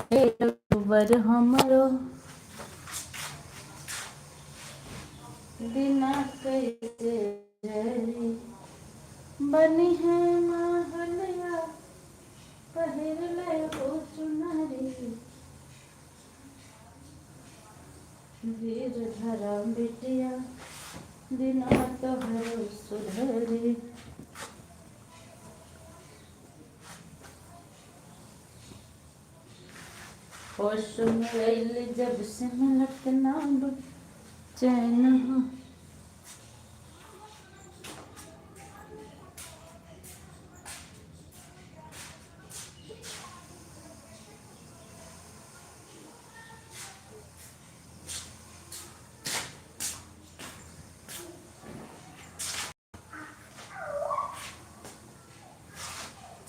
हे रघुवर हमरो बिना कैसे रही। बनी है महलिया पहिर ले हो चुनरी। वीर धरा बिटिया बिना तोहरो सुधरी। होश में आइल जब से मिलत ना चैन हो।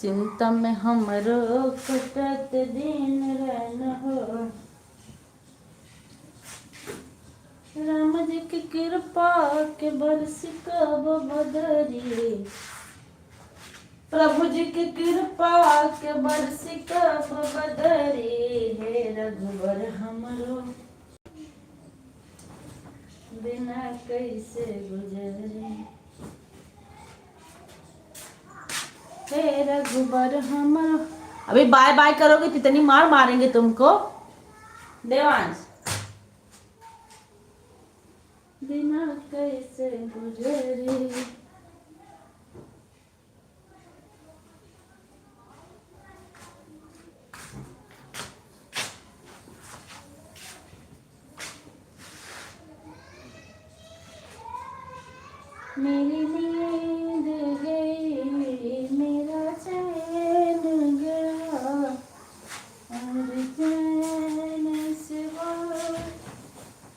चिंता में हमरो कटत दिन रहन हो। राम जी की कृपा के बरस कब बदरी। प्रभु जी की कृपा के बरस कब बदरी। हे रघुवर हमरो बिना कैसे गुजरे। हे रघुबर हमरो। अभी बाय बाय करोगे तो इतनी मार मारेंगे तुमको देवांश। बिना कैसे गुजरे। मेरी नींद गई मेरा चैन गया और चैन से वो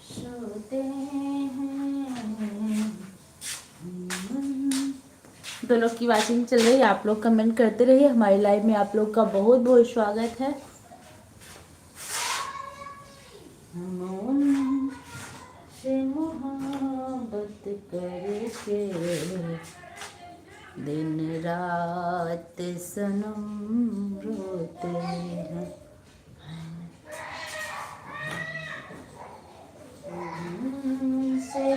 सोते हैं। दोनों की वाचिंग चल रही है। आप लोग कमेंट करते रहिए। हमारी लाइव में आप लोग का बहुत बहुत स्वागत है। से मोहब्बत करके दिन रात सनम रोते हैं। से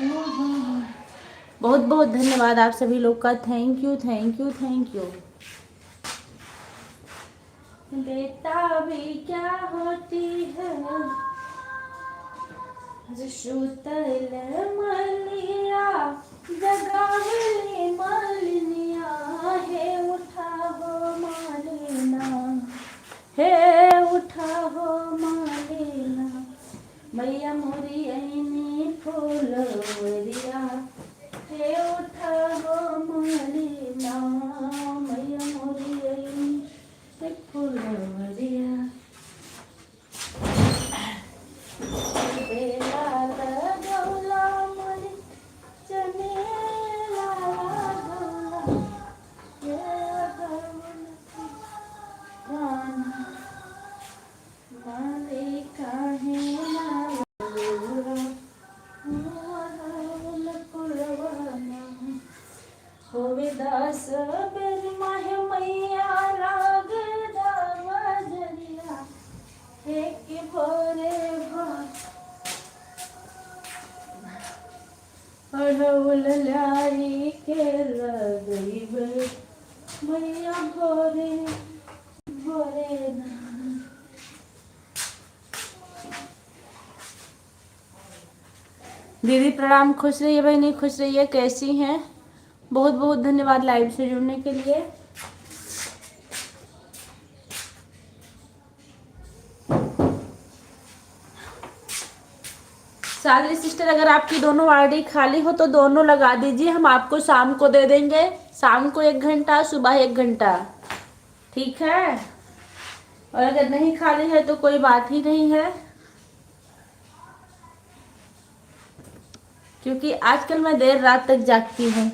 बहुत बहुत धन्यवाद आप सभी लोग का। Thank you thank you thank you. बेटा भी क्या होती है सुतल मलिया जगावली मालिनिया। हे उठा हो मालिना हे उठा हो मालिना। मैया मोरी ऐनी फूलवरिया हे उठा हो मालिना। मैया मोरी ऐनी फूलवरिया। दास बेरी माहे मैया लाग दावजरिया। हे कि भोरे अढ़ौल लाई के लगई मैया भोरे भोरे ना। दीदी प्रणाम। खुश रहिए बहनी खुश रहिए। कैसी हैं? बहुत बहुत धन्यवाद लाइव से जुड़ने के लिए। सादरी सिस्टर अगर आपकी दोनों आईडी खाली हो तो दोनों लगा दीजिए। हम आपको शाम को दे देंगे। शाम को 1 घंटा सुबह 1 घंटा। ठीक है। और अगर नहीं खाली है तो कोई बात ही नहीं है। क्योंकि आजकल मैं देर रात तक जागती हूँ।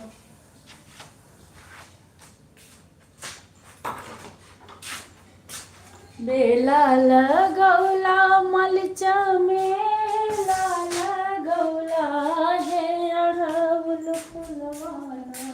बेला लगौला मलचा मेला लगौला है अढ़ौल फुलवाना।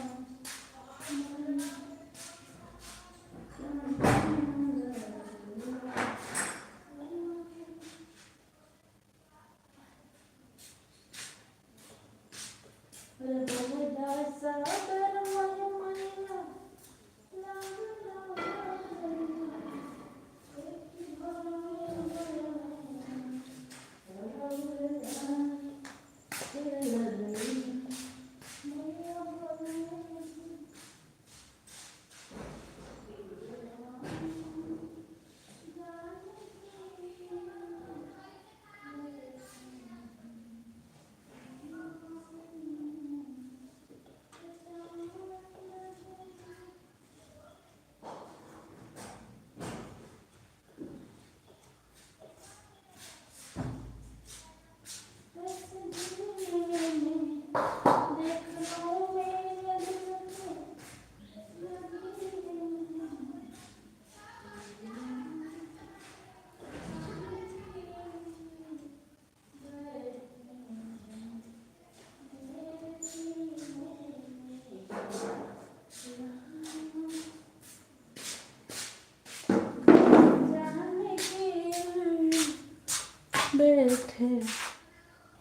बैठे।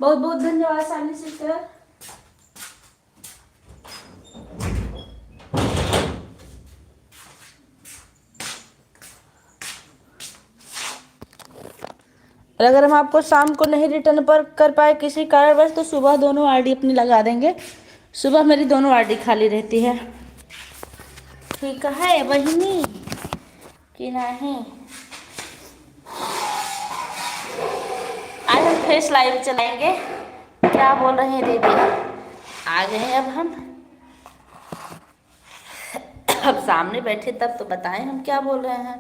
बहुत बहुत धन्यवाद सानी सिस्टर। और अगर हम आपको शाम को नहीं रिटर्न पर कर पाए किसी कारणवश तो सुबह दोनों आरडी अपनी लगा देंगे। सुबह मेरी दोनों आरडी खाली रहती है। ठीक है बहिनी कि नहीं। आज हम फेस लाइव चलाएंगे। क्या बोल रहे हैं दीदी? आ गए हैं अब हम। अब सामने बैठे तब तो बताएं हम क्या बोल रहे हैं।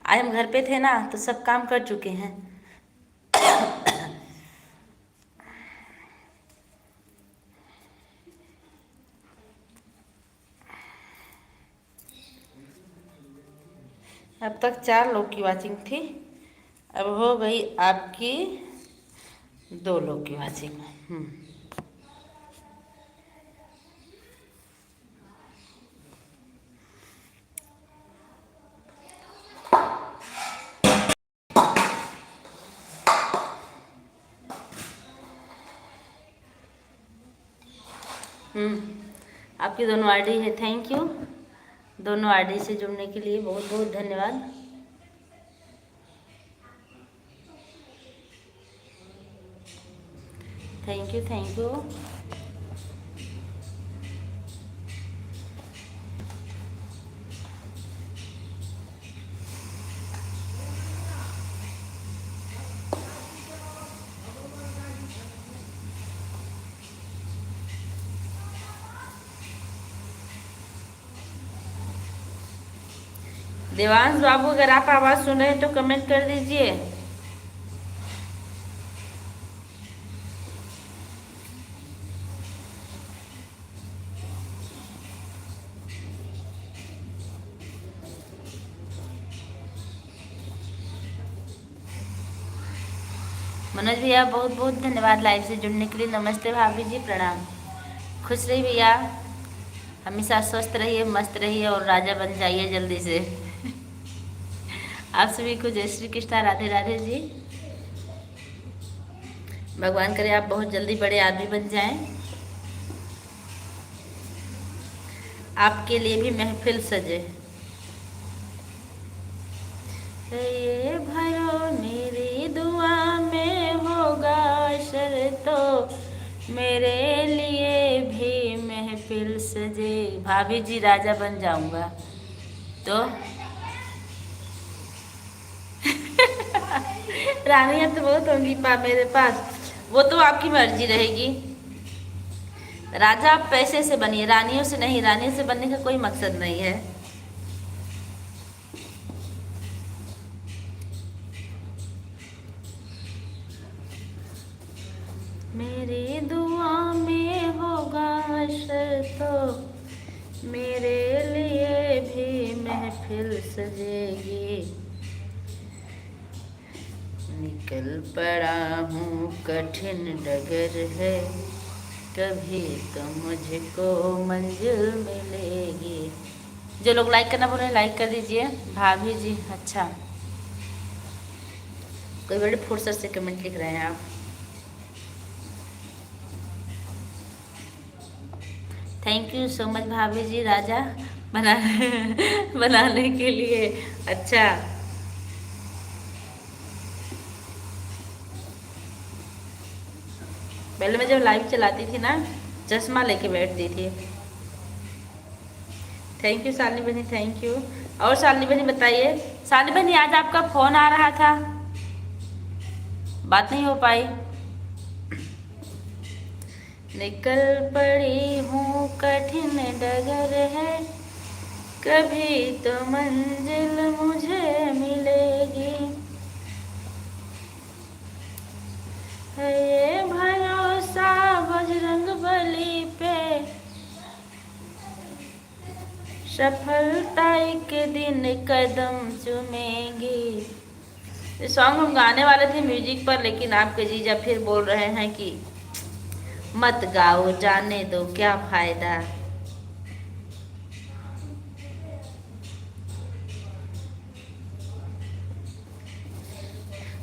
आज हम घर पे थे ना तो सब काम कर चुके हैं। अब तक 4 लोग की वॉचिंग थी, अब हो गई आपकी 2 लोग की वॉचिंग। आपकी दोनों आईडी है। Thank you. दोनों आईडी से जुड़ने के लिए बहुत बहुत धन्यवाद। Thank you thank you. Devansh बाबू अगर आप आवाज़ सुन रहे हैं तो कमेंट कर दीजिए। मनोज भैया बहुत बहुत धन्यवाद लाइव से जुड़ने के लिए। नमस्ते भाभी जी, प्रणाम। खुश रहिए भैया, हमेशा स्वस्थ रहिए, मस्त रहिए और राजा बन जाइए जल्दी से। आप सभी को जय श्री कृष्णा, राधे राधे जी। भगवान करे आप बहुत जल्दी बड़े आदमी बन जाएं। आपके लिए भी महफिल सजे। ये भयो मेरी दुआ में होगा असर तो मेरे लिए भी महफिल सजे। भाभी जी राजा बन जाऊंगा तो रानियां तो बहुत होंगी मेरे पास, वो तो आपकी मर्जी रहेगी। राजा आप पैसे से बनिए, रानियों से नहीं। रानियों से बनने का कोई मकसद नहीं है। मेरी दुआ में होगा असर तो मेरे लिए भी महफिल सजेगी। निकल पड़ा हूँ कठिन डगर है, कभी तो मुझको मंजिल मिलेगी। जो लोग लाइक करना बोल रहे हैं लाइक कर दीजिए। भाभी जी अच्छा, कोई बड़े फुर्सत से कमेंट लिख रहे हैं आप। थैंक यू सो मच भाभी जी राजा बनाने के लिए। अच्छा पहले मैं जब लाइव चलाती थी ना चश्मा लेके बैठती थी। थैंक यू शालिनी बहनी, थैंक यू। और शालिनी बहनी बताइए। शालिनी बहनी आज आपका फोन आ रहा था, बात नहीं हो पाई। निकल पड़ी हूँ कठिन डगर है, कभी तो मंजिल मुझे मिलेगी। है ये भरोसा बजरंग बली पे, सफलता के दिन कदम चूमेंगी। ये सॉन्ग हम गाने वाले थे म्यूजिक पर, लेकिन आपके जीजा फिर बोल रहे हैं कि मत गाओ, जाने दो, क्या फायदा।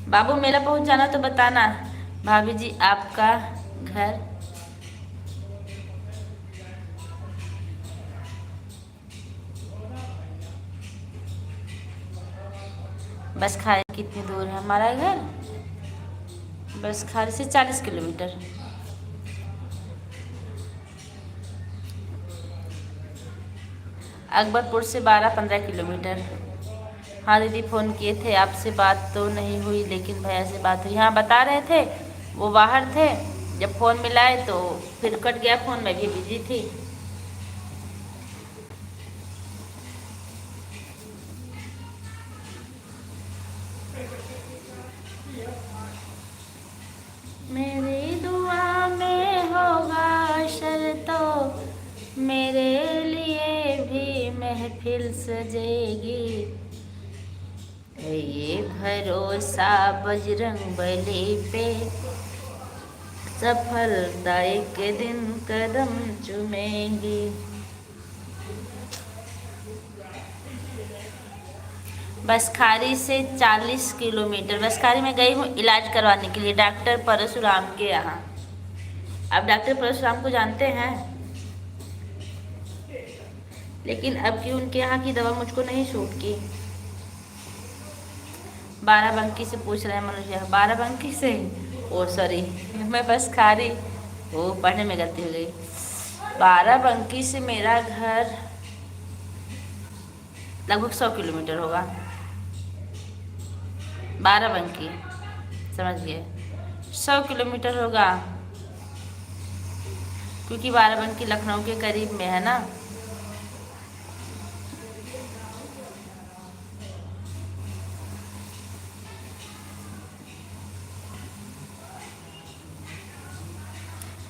बाबू मेला पहुंच जाना तो बताना। भाभी जी आपका घर बस खारी कितनी दूर है हमारा घर? बस खारी से 40 किलोमीटर। अकबरपुर से 12-15 किलोमीटर। हाँ दीदी फ़ोन किए थे, आपसे बात तो नहीं हुई लेकिन भैया से बात हुई। हाँ बता रहे थे वो बाहर थे, जब फ़ोन मिलाए तो फिर कट गया फ़ोन, मैं भी बिजी थी। मेरी दुआ में होगा अशर तो मेरे लिए भी महफिल सजेगी, है ये भरोसा बजरंग बली पे, सफलता एक दिन कदम चूमेगी। बसखारी से 40 किलोमीटर। बसखारी में गई हूँ इलाज करवाने के लिए डॉक्टर परशुराम के यहाँ। आप डॉक्टर परशुराम को जानते हैं, लेकिन अब की उनके यहाँ की दवा मुझको नहीं सूट की। बाराबंकी से पूछ रहे हैं मनुष्य, बाराबंकी से, ओ सॉरी मैं बसखारी, वो पढ़ने में गलती हो गई। बाराबंकी से मेरा घर लगभग 100 किलोमीटर होगा। बाराबंकी समझ गए, 100 किलोमीटर होगा, क्योंकि बाराबंकी लखनऊ के करीब में है ना।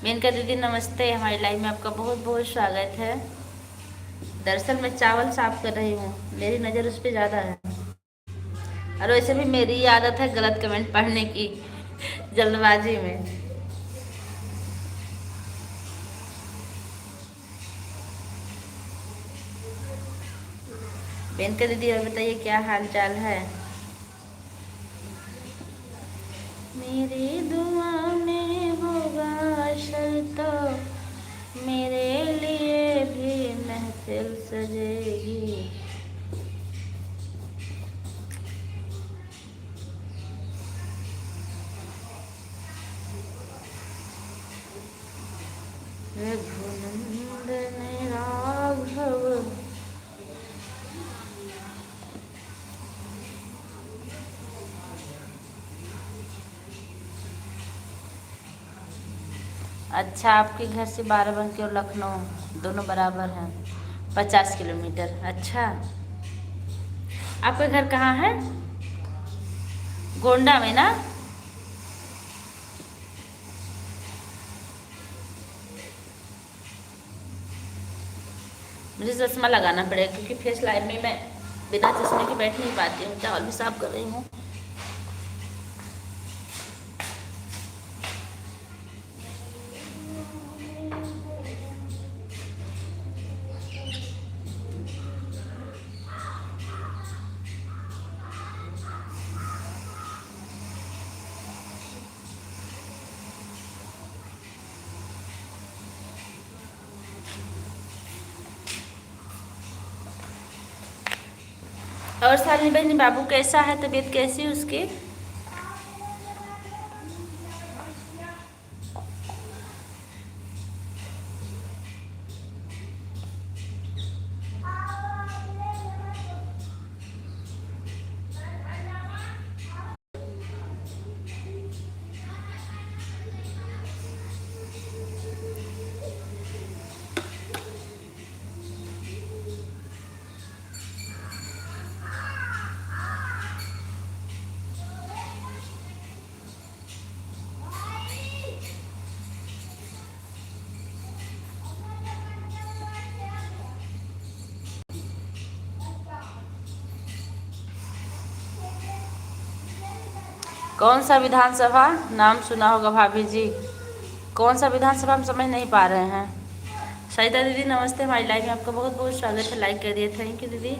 मेनका दीदी नमस्ते, हमारी लाइव में आपका बहुत बहुत स्वागत है। दरअसल मैं चावल साफ कर रही हूँ, मेरी नज़र उस पर ज़्यादा है, और वैसे भी मेरी आदत है गलत कमेंट पढ़ने की जल्दबाजी में। मेनका दीदी और बताइए क्या हाल चाल है? मेरी दुआ में होगा अशर तो मेरे लिए भी महफिल सजेगी। रघुनंदन राघव अच्छा, आपके घर से बाराबंकी और लखनऊ दोनों बराबर हैं, 50 किलोमीटर। अच्छा, आपका घर कहाँ है? गोंडा में ना? मुझे चश्मा लगाना पड़ेगा क्योंकि फेस लाइव में मैं बिना चश्मे के बैठ नहीं पाती हूँ। चावल भी साफ कर रही हूँ। और सालनी बहनी बाबू कैसा है, तबीयत कैसी है उसकी? कौन सा विधानसभा नाम सुना होगा भाभी जी? कौन सा विधानसभा हम समझ नहीं पा रहे हैं। सरिता दीदी नमस्ते, हमारी लाइव में आपका बहुत बहुत स्वागत है। लाइक करिए, थैंक यू दीदी,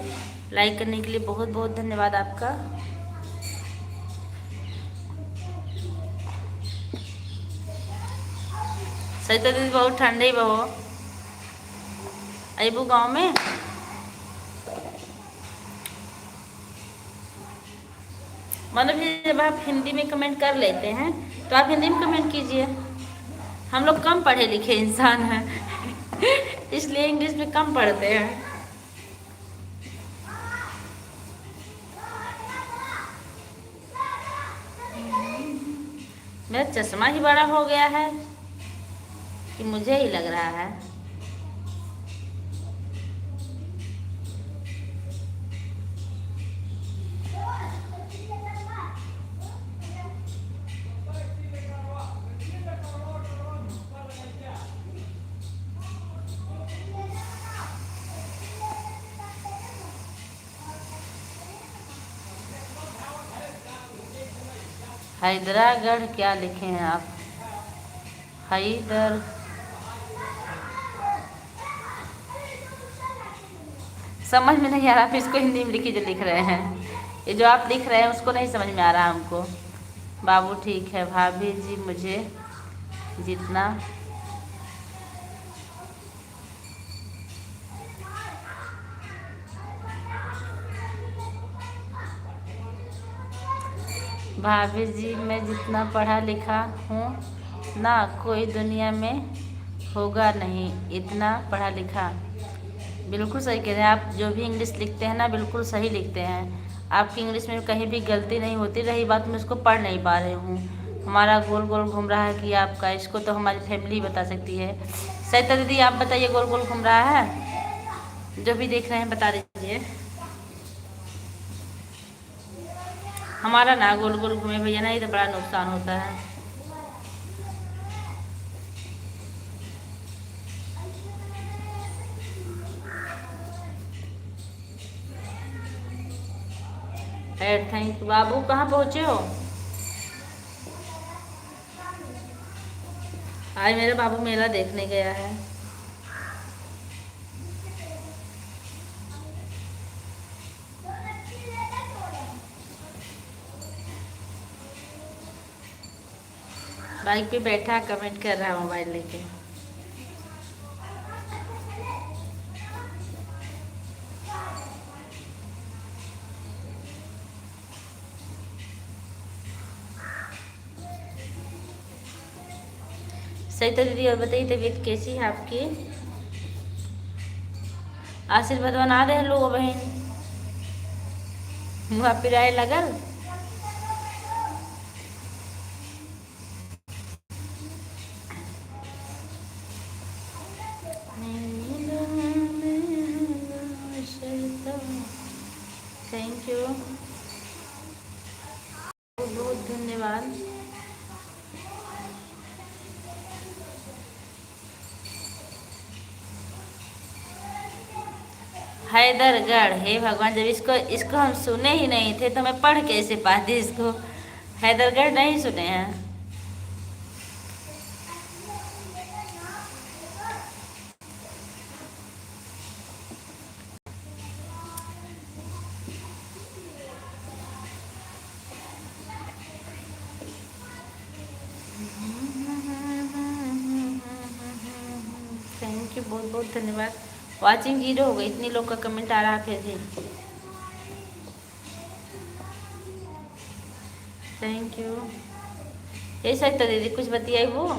लाइक करने के लिए बहुत बहुत धन्यवाद आपका। सही तो दीदी बहुत ठंड ही बहो अबू गाँव में। मतलब जब आप हिंदी में कमेंट कर लेते हैं तो आप हिंदी में कमेंट कीजिए। हम लोग कम पढ़े लिखे इंसान हैं इसलिए इंग्लिश में कम पढ़ते हैं। मेरा चश्मा ही बड़ा हो गया है कि मुझे ही लग रहा है। हैदरागढ़ क्या लिखे हैं आप? हैदर समझ में नहीं आ रहा, आप इसको हिंदी में लिखिए जो लिख रहे हैं। ये जो आप लिख रहे हैं उसको नहीं समझ में आ रहा हमको। बाबू ठीक है भाभी जी, मुझे जितना भाभी जी मैं जितना पढ़ा लिखा हूँ ना कोई दुनिया में होगा नहीं इतना पढ़ा लिखा। बिल्कुल सही कह रहे हैं आप। जो भी इंग्लिश लिखते हैं ना बिल्कुल सही लिखते हैं। आपकी इंग्लिश में कहीं भी गलती नहीं होती। रही बात मैं उसको पढ़ नहीं पा रही हूँ, हमारा गोल गोल घूम रहा है कि आपका, इसको तो हमारी फैमिली बता सकती है। सहिता दीदी आप बताइए, गोल गोल घूम रहा है? जो भी देख रहे हैं बता दीजिए। हमारा ना गोल गोल घूमे भैया ना, ये तो बड़ा नुकसान होता है। Thank you. बाबू कहाँ पहुँचे हो? आज मेरा बाबू मेला देखने गया है। बाइक पे बैठा कमेंट कर रहा है मोबाइल लेके। सही तो दीदी और बताइए तबीयत कैसी है आपकी? आशीर्वाद बना दे लोग बहन, मुँह पिराए लगल। थैंक यू, बहुत बहुत धन्यवाद। हैदरगढ़, हे भगवान, जब इसको इसको हम सुने ही नहीं थे तो मैं पढ़ कैसे पाती इसको। हैदरगढ़ नहीं सुने हैं। थैंक यू, बहुत बहुत धन्यवाद। वाचिंग 0 हो गई, इतनी लोग का कमेंट आ रहा फिर भी। Thank you. ये सही तो दीदी कुछ बतियाई वो।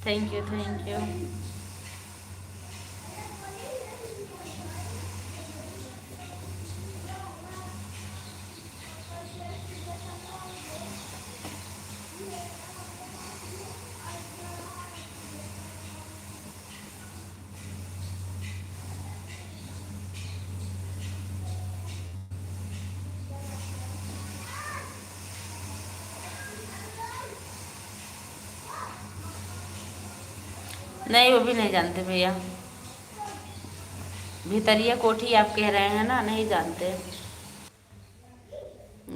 Thank you thank you. नहीं वो भी नहीं जानते भैया। भितरिया कोठी आप कह रहे हैं ना, नहीं जानते।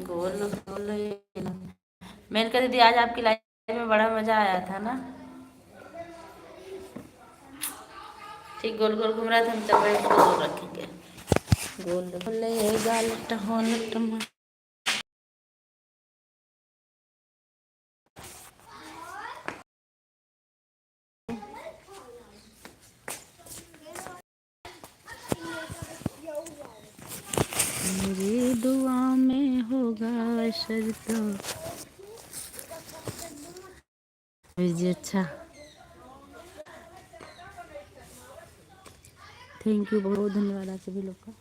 गोल गोल मैंने कहा दीदी आज आपकी लाइफ में बड़ा मजा आया था ना। ठीक गोल गोल घूम रहा था, हम चल रहे इसको गोल रखेंगे। गोल बोलेगा लटहो लटमा। मेरी दुआ में होगा असर तो जी। अच्छा, थैंक यू, बहुत धन्यवाद आप सभी लोग का।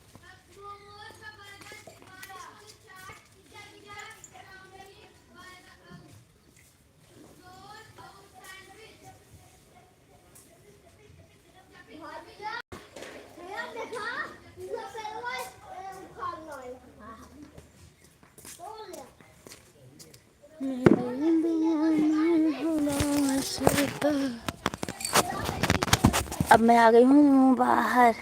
अब मैं आ गई हूँ बाहर।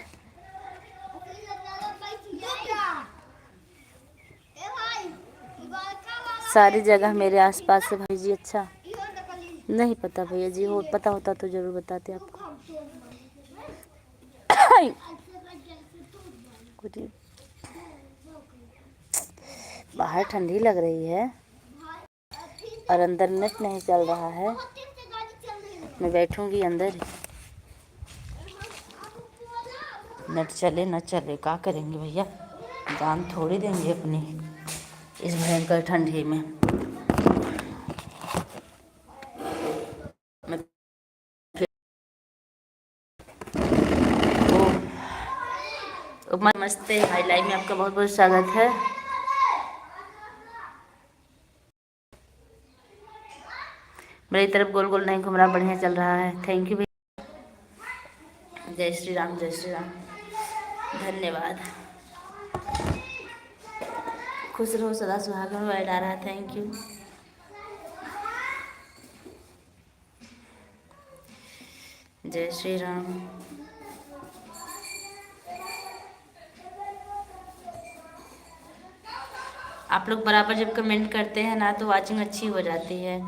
सारी जगह मेरे आसपास है भाई जी। अच्छा, नहीं पता भैया जी, हो पता होता तो ज़रूर बताते आपको। बाहर ठंडी लग रही है और अंदर नेट नहीं चल रहा है। मैं बैठूंगी अंदर ही, नेट चले न चले क्या करेंगे भैया, जान थोड़ी देंगे अपनी इस भयंकर ठंडी में। मैं नमस्ते, हाई लाइव में आपका बहुत बहुत स्वागत है। मेरी तरफ गोल गोल नहीं घूम रहा, बढ़िया चल रहा है। थैंक यू भैया, जय श्री राम, जय श्री राम, धन्यवाद। खुश रहो सदा सुहागन वाला डाला, थैंक यू। जय श्री राम। आप लोग बराबर जब कमेंट करते हैं ना तो वाचिंग अच्छी हो जाती है,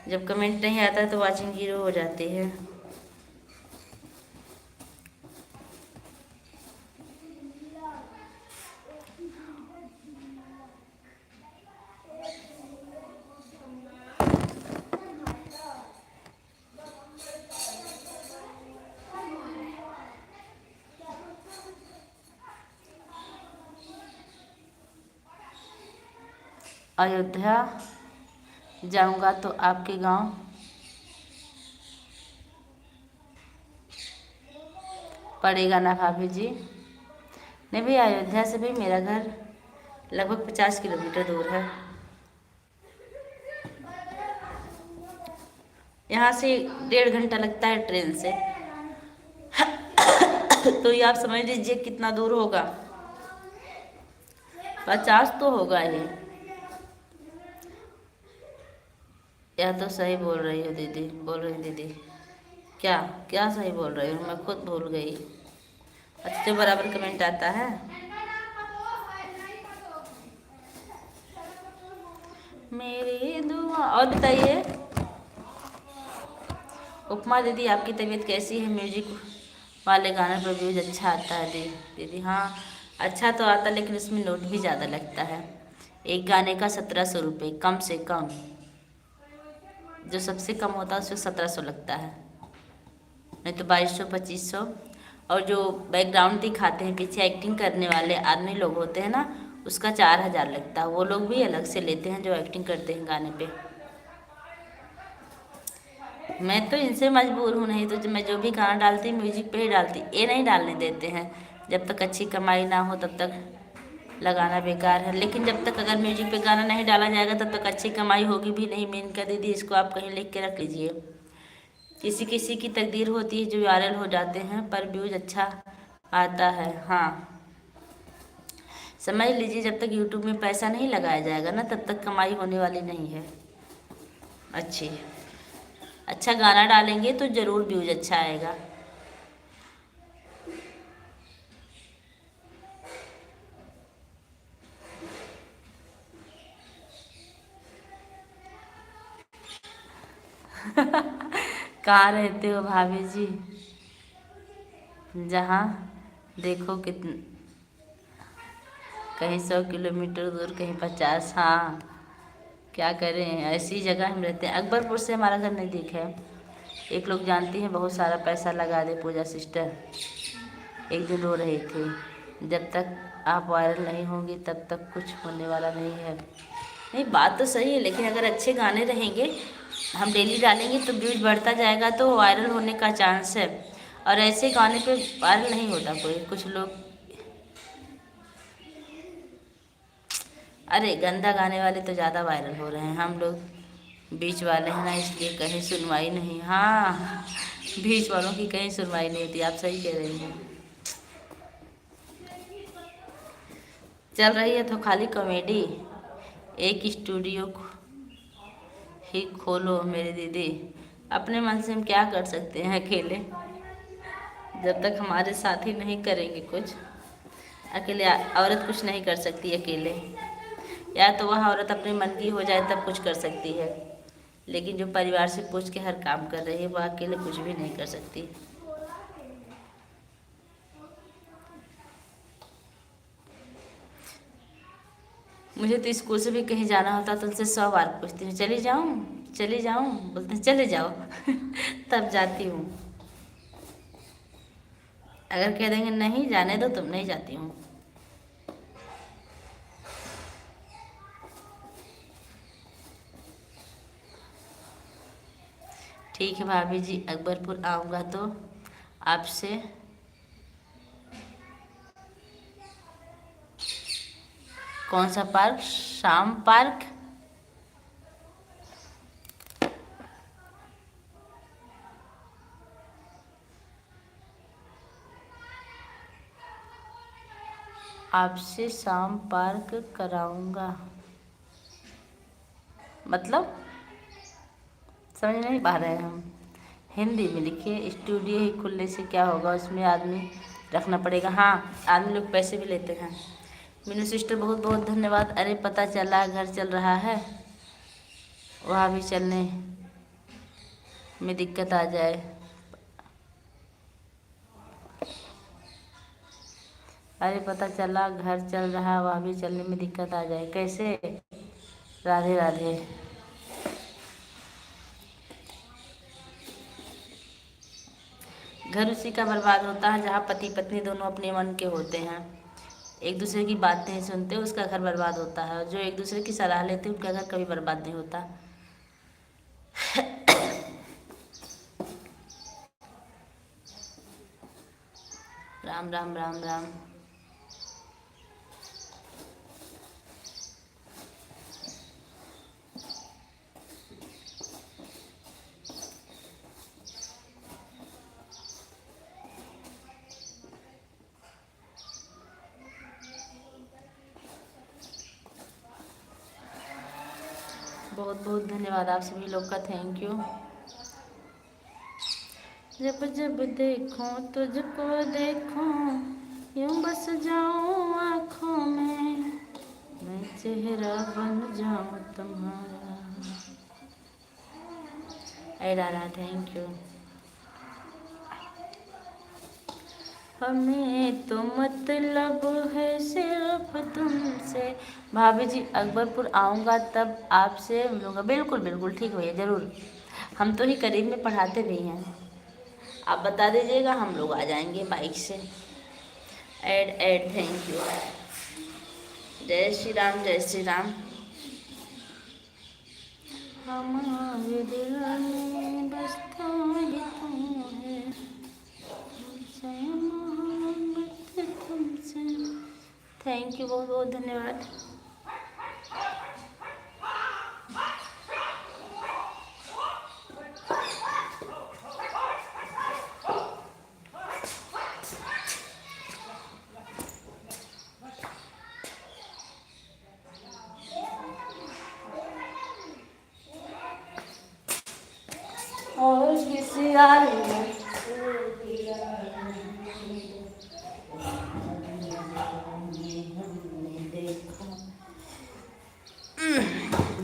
जब कमेंट नहीं आता तो वाचिंग 0 हो जाती है। अयोध्या जाऊंगा तो आपके गांव पड़ेगा ना भाभी जी? नहीं भैया, अयोध्या से भी मेरा घर लगभग 50 किलोमीटर दूर है। यहाँ से 1.5 घंटा लगता है ट्रेन से। तो ये आप समझ लीजिए कितना दूर होगा, 50 तो होगा ही। यह तो सही बोल रही हो दीदी, बोल रही दीदी। क्या क्या सही बोल रही हूँ, मैं खुद भूल गई। अच्छे बराबर कमेंट आता है। मेरी दुआ। और बताइए उपमा दीदी, आपकी तबीयत कैसी है? म्यूजिक वाले गाने पर व्यूज अच्छा आता है दीदी? हाँ, अच्छा तो आता, लेकिन इसमें नोट भी ज़्यादा लगता है। एक गाने का 1700 रुपये कम से कम, जो सबसे कम होता है उसमें 1700 लगता है, नहीं तो 2200 2500। और जो बैकग्राउंड दिखाते हैं, पीछे एक्टिंग करने वाले आदमी लोग होते हैं ना, उसका 4000 लगता है। वो लोग भी अलग से लेते हैं जो एक्टिंग करते हैं गाने पे। मैं तो इनसे मजबूर हूँ, नहीं तो मैं जो भी गाना डालती म्यूजिक पे ही डालती, ये नहीं डालने देते हैं। जब तक अच्छी कमाई ना हो तब तक लगाना बेकार है, लेकिन जब तक अगर म्यूजिक पे गाना नहीं डाला जाएगा तब तक अच्छी कमाई होगी भी नहीं। मेन का दीदी, इसको आप कहीं लिख के रख लीजिए। किसी किसी की तकदीर होती है जो वायरल हो जाते हैं पर व्यूज अच्छा आता है। हाँ, समझ लीजिए जब तक यूट्यूब में पैसा नहीं लगाया जाएगा ना तब तक कमाई होने वाली नहीं है अच्छी। अच्छा गाना डालेंगे तो ज़रूर व्यूज अच्छा आएगा। कहाँ रहते हो भाभी जी? जहाँ देखो कितन कहीं 100 किलोमीटर दूर, कहीं 50। हाँ, क्या करें, ऐसी जगह हम रहते हैं। अकबरपुर से हमारा घर नज़दीक है। एक लोग जानती हैं, बहुत सारा पैसा लगा दे पूजा सिस्टर। एक दिन रो रही थी, जब तक आप वायरल नहीं होंगी तब तक कुछ होने वाला नहीं है। नहीं, बात तो सही है, लेकिन अगर अच्छे गाने रहेंगे, हम डेली डालेंगे तो व्यूज बढ़ता जाएगा, तो वायरल होने का चांस है। और ऐसे गाने पे वायरल नहीं होता कोई। कुछ लोग, अरे गंदा गाने वाले तो ज़्यादा वायरल हो रहे हैं। हम लोग बीच वाले हैं ना, इसलिए कहीं सुनवाई नहीं। हाँ, बीच वालों की कहीं सुनवाई नहीं होती। आप सही कह रही हैं। चल रही है तो खाली कॉमेडी। एक स्टूडियो ही खोलो मेरी दीदी। अपने मन से हम क्या कर सकते हैं अकेले, जब तक हमारे साथी नहीं करेंगे कुछ। अकेले औरत कुछ नहीं कर सकती अकेले। या तो वह औरत अपने मन की हो जाए तब कुछ कर सकती है, लेकिन जो परिवार से पूछ के हर काम कर रही है वह अकेले कुछ भी नहीं कर सकती। मुझे तो स्कूल से भी कहीं जाना होता तो उनसे 100 बार पूछती हूँ, चली जाऊँ चली जाऊँ, बोलते हैं चले जाओ। तब जाती हूँ। अगर कह देंगे नहीं जाने दो, तुम नहीं जाती हूँ। ठीक है भाभी जी, अकबरपुर आऊँगा तो आपसे कौन सा पार्क? शाम पार्क? आपसे शाम पार्क कराऊंगा मतलब समझ नहीं पा रहे हैं हम। हिंदी में लिखिए। स्टूडियो ही खुलने से क्या होगा, उसमें आदमी रखना पड़ेगा। हाँ, आदमी लोग पैसे भी लेते हैं। मीनू सिस्टर बहुत बहुत धन्यवाद। अरे पता चला घर चल रहा है, वहाँ भी चलने में दिक्कत आ जाए। अरे पता चला घर चल रहा है, वहाँ भी चलने में दिक्कत आ जाए, कैसे? राधे राधे। घर उसी का बर्बाद होता है जहाँ पति पत्नी दोनों अपने मन के होते हैं, एक दूसरे की बात नहीं सुनते, उसका घर बर्बाद होता है। और जो एक दूसरे की सलाह लेते उनका घर कभी बर्बाद नहीं होता। राम राम राम राम। बहुत बहुत धन्यवाद आप सभी लोग का, थैंक यू। जब जब देखो तुझको देखो, यूं बस जाऊं आँखों में, मैं चेहरा बन जाऊं तुम्हारा। ऐ डाला, थैंक यू। हमें तो मतलब है सिर्फ तुमसे। भाभी जी अकबरपुर आऊँगा तब आपसे मिलूँगा। बिल्कुल बिल्कुल ठीक भैया, ज़रूर। हम तो ही करीब में पढ़ाते भी हैं, आप बता दीजिएगा, हम लोग आ जाएंगे बाइक से। Add add, thank you. जय श्री राम, जय श्री राम। हमारे दिल में बस तू ही तू है, मोहब्बत तुमसे। थैंक यू, बहुत बहुत धन्यवाद। और किसी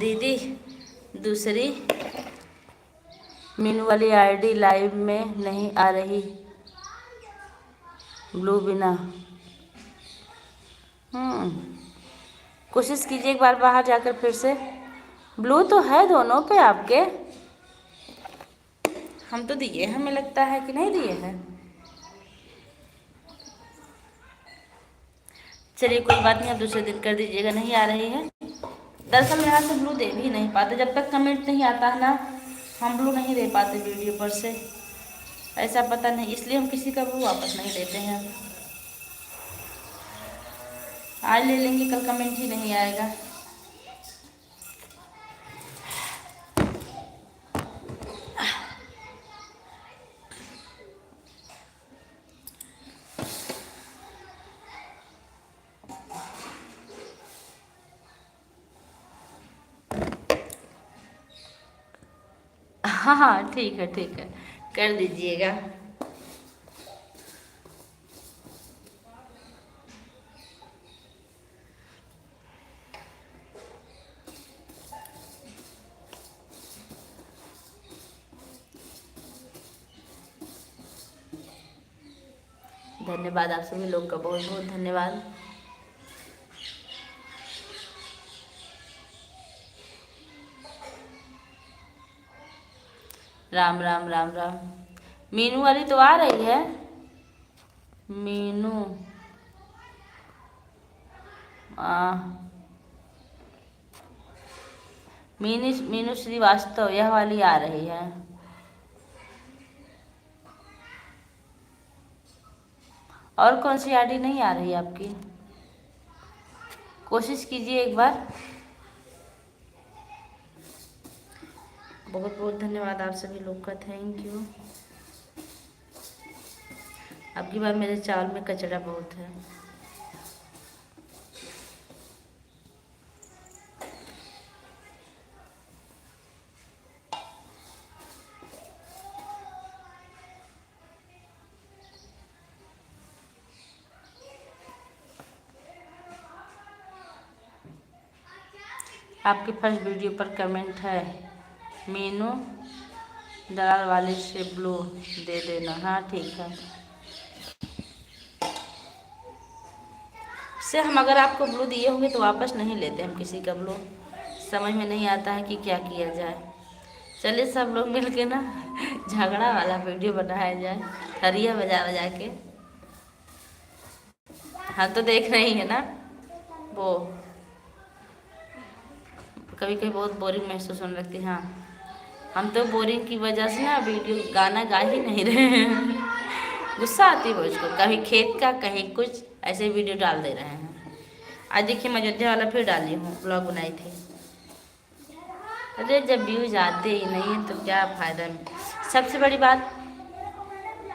दीदी दूसरी मीनू वाली आईडी लाइव में नहीं आ रही ब्लू बिना। कोशिश कीजिए एक बार बाहर जाकर फिर से। ब्लू तो है दोनों पे आपके, हम तो दिए, हमें लगता है कि नहीं दिए हैं। चलिए कोई बात नहीं, आप दूसरे दिन कर दीजिएगा, नहीं आ रही है। दरअसल यहाँ से ब्लू दे भी नहीं पाते, जब तक कमेंट नहीं आता है ना हम ब्लू नहीं दे पाते वीडियो पर से, ऐसा पता नहीं, इसलिए हम किसी का ब्लू वापस नहीं लेते हैं। आज ले लेंगे, कल कमेंट ही नहीं आएगा। हाँ हाँ ठीक है कर दीजिएगा। धन्यवाद आप सभी लोग का, बहुत बहुत धन्यवाद। राम राम राम राम। मीनू वाली तो आ रही है, मीनू मीनू श्रीवास्तव, यह वाली आ रही है। और कौन सी आईडी नहीं आ रही आपकी? कोशिश कीजिए एक बार। बहुत बहुत धन्यवाद आप सभी लोग का, थैंक यू। अब की बार मेरे चावल में कचरा बहुत है। आपके फर्स्ट वीडियो पर कमेंट है, मीनू दलाल वाले से ब्लू दे देना। हाँ ठीक है। से हम अगर आपको ब्लू दिए होंगे तो वापस नहीं लेते हम किसी का ब्लू, समझ में नहीं आता है कि क्या किया जाए। चलिए सब लोग मिल के ना झगड़ा वाला वीडियो बनाया जाए, थरिया बजा बजा के। हाँ तो देख रही है ना वो, कभी कभी बहुत बोरिंग महसूस होने लगती है। हाँ हम तो बोरिंग की वजह से ना वीडियो गाना गा ही नहीं रहे हैं। गुस्सा आती है मुझको, कभी खेत का कहीं कुछ ऐसे वीडियो डाल दे रहे हैं। आज देखिए मैं अयोध्या वाला फिर डाली हूँ, ब्लॉग बनाई थी। अरे जब व्यूज आते ही नहीं है तो क्या फ़ायदा। सबसे बड़ी बात,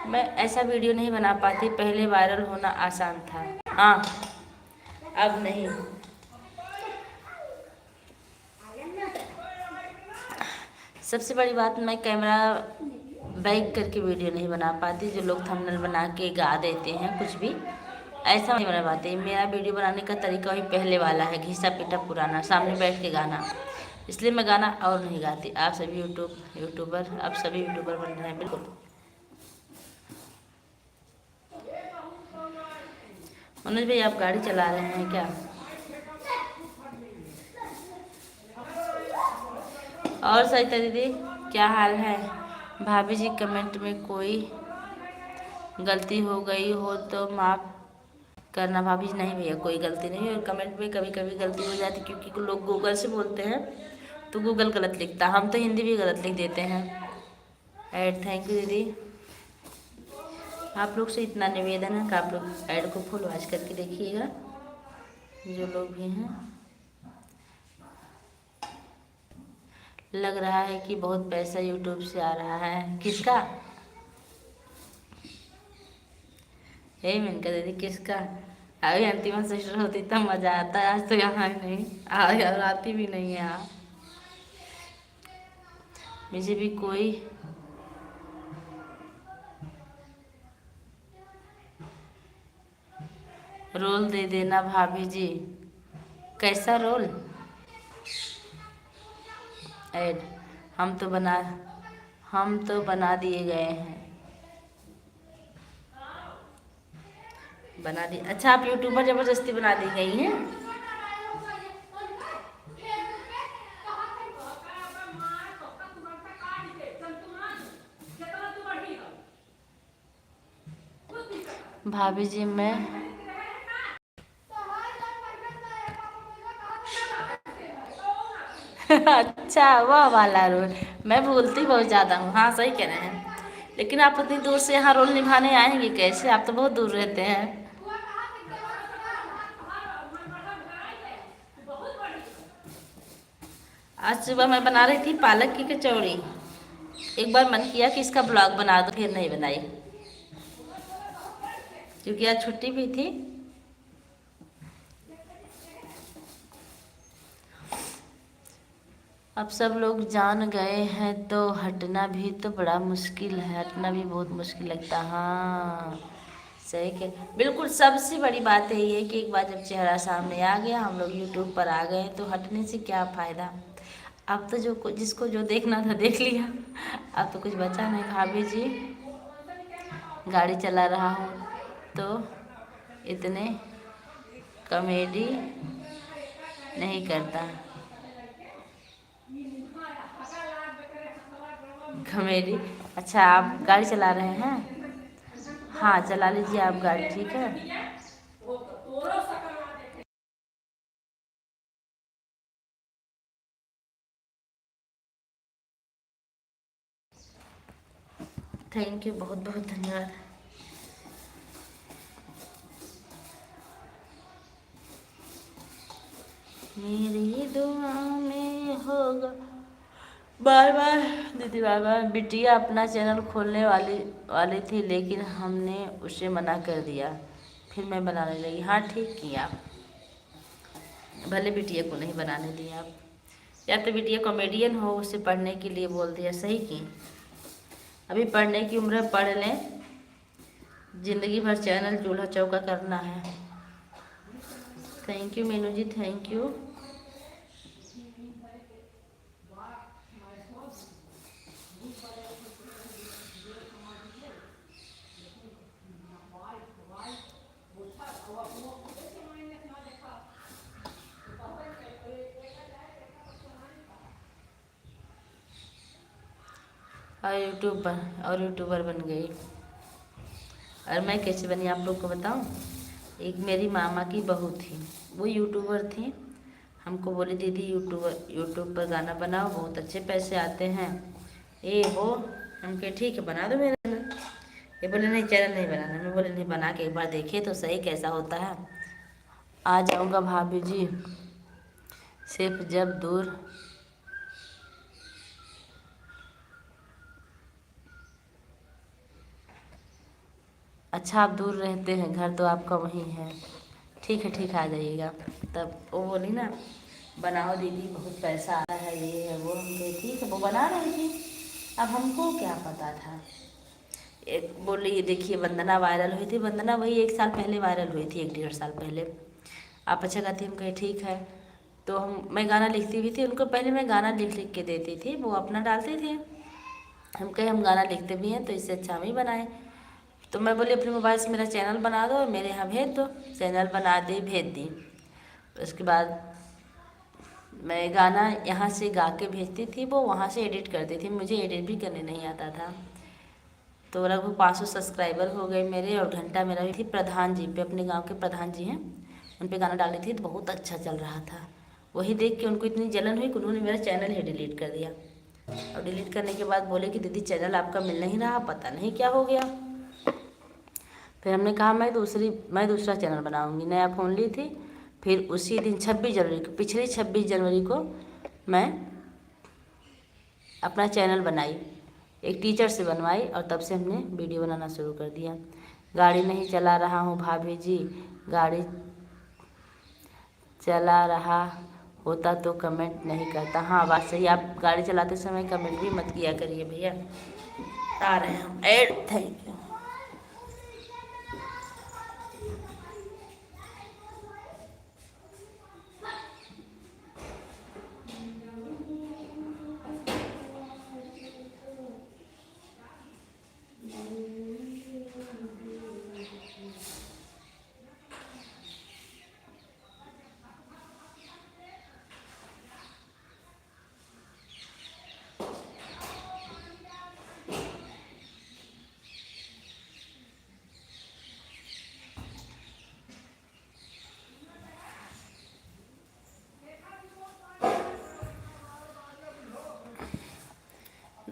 मैं ऐसा वीडियो नहीं बना पाती, पहले वायरल होना आसान था। हाँ अब नहीं। सबसे बड़ी बात, मैं कैमरा बैक करके वीडियो नहीं बना पाती। जो लोग थंबनेल बना के गा देते हैं कुछ भी, ऐसा नहीं बना पाती। मेरा वीडियो बनाने का तरीका वही पहले वाला है, घिसा पिटा पुराना, सामने बैठ के गाना। इसलिए मैं गाना और नहीं गाती। आप सभी यूट्यूबर अब सभी यूट्यूबर बन रहे हैं, बिल्कुल। मनोज भाई आप गाड़ी चला रहे हैं क्या? और सरिता दीदी क्या हाल है? भाभी जी कमेंट में कोई गलती हो गई हो तो माफ़ करना। भाभी जी नहीं भैया कोई गलती नहीं है, कमेंट में कभी कभी गलती हो जाती क्योंकि लोग गूगल से बोलते हैं तो गूगल गलत लिखता, हम तो हिंदी भी गलत लिख देते हैं। ऐड थैंक यू दीदी। आप लोग से इतना निवेदन है कि आप लोग ऐड को फुल वॉच करके देखिएगा, जो लोग भी हैं। लग रहा है कि बहुत पैसा यूट्यूब से आ रहा है। किसका? हे मेनका दीदी किसका? अभी अंतिमा सिस्टर होती तब मज़ा आता है, आज तो यहाँ नहीं और आती भी नहीं है यहाँ। मुझे भी कोई रोल दे देना भाभी जी। कैसा रोल? ऐड हम हम तो बना दिए गए हैं, बना दी। अच्छा, आप यूट्यूबर जबरदस्ती बना दी गई हैं। भाभी जी मैं अच्छा, वह वाला रोल मैं भूलती बहुत ज़्यादा हूँ। हाँ, सही कह रहे हैं। लेकिन आप उतनी दूर से यहाँ रोल निभाने आएंगे कैसे? आप तो बहुत दूर रहते हैं। आज सुबह मैं बना रही थी पालक की कचौड़ी। एक बार मन किया कि इसका ब्लॉग बना दो, फिर नहीं बनाई क्योंकि आज छुट्टी भी थी। अब सब लोग जान गए हैं तो हटना भी तो बड़ा मुश्किल है, हटना भी बहुत मुश्किल लगता है। हाँ, सही के बिल्कुल। सबसे बड़ी बात है ये कि एक बार जब चेहरा सामने आ गया, हम लोग यूट्यूब पर आ गए, तो हटने से क्या फ़ायदा। अब तो जो जिसको जो देखना था देख लिया, अब तो कुछ बचा नहीं। भाभी जी गाड़ी चला रहा हूँ तो इतने कॉमेडी नहीं करता। कॉमेडी? अच्छा, आप गाड़ी चला रहे हैं? हाँ, चला लीजिए आप गाड़ी, ठीक है। थैंक यू, बहुत बहुत धन्यवाद। मेरी दुआ में होगा बार बार। दीदी बार बार बिटिया अपना चैनल खोलने वाली वाली थी, लेकिन हमने उसे मना कर दिया, फिर मैं बनाने लगी। हाँ, ठीक किया, भले बिटिया को नहीं बनाने दिया आप। या तो बिटिया कॉमेडियन हो, उसे पढ़ने के लिए बोल दिया, सही की। अभी पढ़ने की उम्र है, पढ़ लें, ज़िंदगी भर चैनल चूल्हा चौका करना है। Thank you Meenu ji, thank you. और यूट्यूबर बन गई। और मैं कैसे बनी आप लोग को बताऊं। एक मेरी मामा की बहू थी, वो यूट्यूबर थी। हमको बोली दीदी यूट्यूब पर गाना बनाओ, बहुत अच्छे पैसे आते हैं, ये वो। हम कहे ठीक है, बना दो मेरा चैनल। ये बोले नहीं, चैनल नहीं बनाना। मैं बोले नहीं, बना के एक बार देखिए तो सही कैसा होता है। आ जाऊँगा भाभी जी, सिर्फ जब दूर। अच्छा, आप दूर रहते हैं, घर तो आपका वहीं है। ठीक है, ठीक है, आ जाइएगा। तब वो बोली ना, बनाओ दीदी, बहुत पैसा आता है, ये है वो। हम कहे ठीक है, वो बना रही थी। अब हमको क्या पता था। एक बोली ये देखिए वंदना वायरल हुई थी। वंदना वही 1 साल पहले वायरल हुई थी, 1 डेढ़ साल पहले। आप अच्छा गाती, हम कहे ठीक है। तो मैं गाना लिखती भी थी, उनको पहले मैं गाना लिख लिख के देती थी, वो अपना डालते थे। हम कहे हम गाना लिखते भी हैं, तो इससे अच्छा हम ही बनाएं। तो मैं बोली अपने मोबाइल से मेरा चैनल बना दो, मेरे यहाँ भेज दो। चैनल बना दी, भेज दी। उसके बाद मैं गाना यहाँ से गा के भेजती थी, वो वहाँ से एडिट करती थी। मुझे एडिट भी करने नहीं आता था। तो लगभग 500 सब्सक्राइबर हो गए मेरे। और घंटा मेरा भी थी प्रधान जी पे, अपने गांव के प्रधान जी हैं, उन पे गाना डाली थी, तो बहुत अच्छा चल रहा था। वही देख के उनको इतनी जलन हुई कि उन्होंने मेरा चैनल ही डिलीट कर दिया। और डिलीट करने के बाद बोले कि दीदी चैनल आपका मिल नहीं रहा, पता नहीं क्या हो गया। फिर हमने कहा मैं दूसरा चैनल बनाऊंगी। नया फ़ोन ली थी। फिर उसी दिन 26 जनवरी को, पिछले 26 जनवरी को मैं अपना चैनल बनाई, एक टीचर से बनवाई, और तब से हमने वीडियो बनाना शुरू कर दिया। गाड़ी नहीं चला रहा हूँ भाभी जी, गाड़ी चला रहा होता तो कमेंट नहीं करता। हाँ, बात सही। आप गाड़ी चलाते समय कमेंट भी मत किया करिए भैया। आ रहे हैं हम ऐड। Thank you.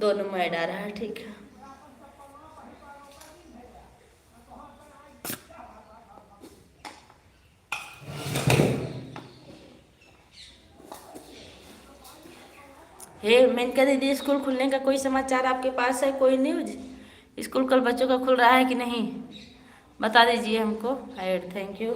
दोनों में ऐड आ रहा है, ठीक है। हे मेनका दीदी, स्कूल खुलने का कोई समाचार आपके पास है? कोई न्यूज? स्कूल कल बच्चों का खुल रहा है कि नहीं, बता दीजिए हमको। Add, thank you.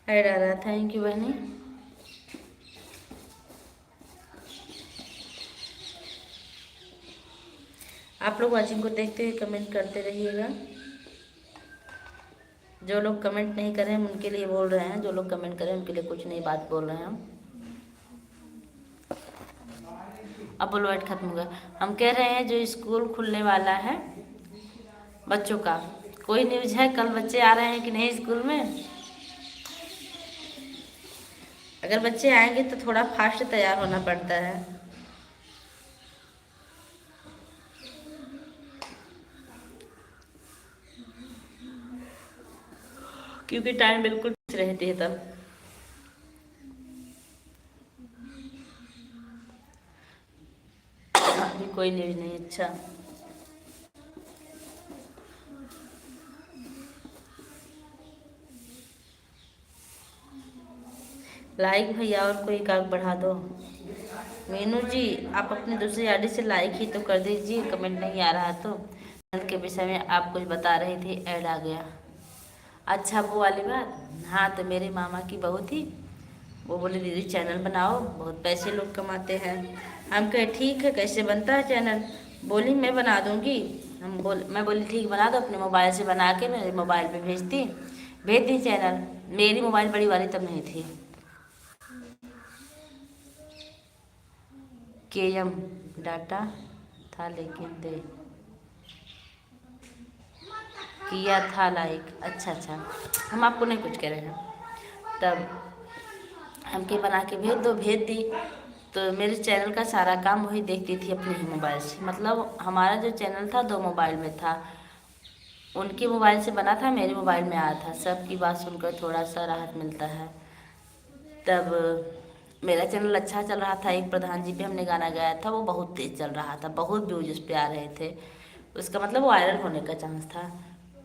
ऐड आ रहा, थैंक यू बहनी। आप लोग वाचिंग को देखते हुए कमेंट करते रहिएगा। जो लोग कमेंट नहीं कर रहे हैं उनके लिए बोल रहे हैं, जो लोग कमेंट कर रहे हैं उनके लिए कुछ नई बात बोल रहे हैं हम। अब बोलो, ऐड खत्म हो गया। हम कह रहे हैं जो स्कूल खुलने वाला है बच्चों का, कोई न्यूज है? कल बच्चे आ रहे हैं कि नहीं स्कूल में? अगर बच्चे आएंगे तो थोड़ा फास्ट तैयार होना पड़ता है, क्योंकि टाइम बिल्कुल फिक्स रहती है तब। अभी कोई न्यूज नहीं। अच्छा, लाइक भैया और कोई काग बढ़ा दो। मीनू जी, आप अपने दूसरी आईडी से लाइक ही तो कर दीजिए, कमेंट नहीं आ रहा तो। के विषय में आप कुछ बता रही थी, ऐड आ गया। अच्छा, वो वाली बात। हाँ, तो मेरे मामा की बहू थी, वो बोले दीदी चैनल बनाओ, बहुत पैसे लोग कमाते हैं। हम कहे ठीक है, कैसे बनता है चैनल? बोली मैं बना दूंगी। मैं बोली ठीक, बना दो। अपने मोबाइल से बना के मेरे मोबाइल पे भेज दी चैनल। मेरी मोबाइल बड़ी वाली तब नहीं थी, KM डाटा था, लेकिन दे किया था लाइक। अच्छा, हम आपको नहीं कुछ कह रहे हैं। तब हम के बना के भेज दी। तो मेरे चैनल का सारा काम वही देखती थी अपने ही मोबाइल से। मतलब हमारा जो चैनल था 2 मोबाइल में था, उनके मोबाइल से बना था, मेरे मोबाइल में आया था। सबकी बात सुनकर थोड़ा सा राहत मिलता है। तब मेरा चैनल अच्छा चल रहा था। एक प्रधान जी पे हमने गाना गाया था, वो बहुत तेज चल रहा था, बहुत व्यूज उस पर आ रहे थे। उसका मतलब वायरल होने का चांस था।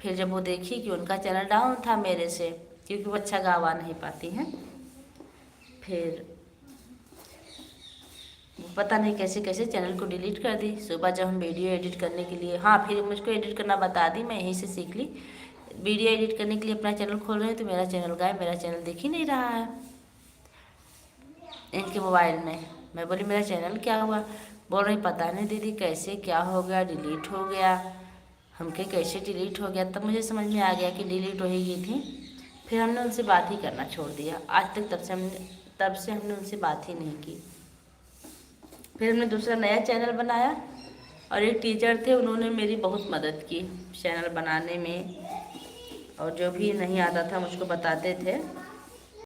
फिर जब वो देखी कि उनका चैनल डाउन था मेरे से, क्योंकि वो अच्छा गा नहीं पाती हैं, फिर पता नहीं कैसे कैसे चैनल को डिलीट कर दी। सुबह जब हम वीडियो एडिट करने के लिए, हाँ फिर मुझको एडिट करना बता दी, मैं यहीं से सीख ली। वीडियो एडिट करने के लिए अपना चैनल खोल रहे हैं तो मेरा चैनल गायब, मेरा चैनल दिख ही नहीं रहा है इनके मोबाइल में। मैं बोली मेरा चैनल क्या हुआ? बोल रही पता नहीं दीदी कैसे क्या हो गया, डिलीट हो गया। हमके कैसे डिलीट हो गया? तब मुझे समझ में आ गया कि डिलीट हो ही गई थी। फिर हमने उनसे बात ही करना छोड़ दिया आज तक। तब से हमने उनसे बात ही नहीं की। फिर हमने दूसरा नया चैनल बनाया और एक टीचर थे, उन्होंने मेरी बहुत मदद की चैनल बनाने में, और जो भी नहीं आता था मुझको बताते थे।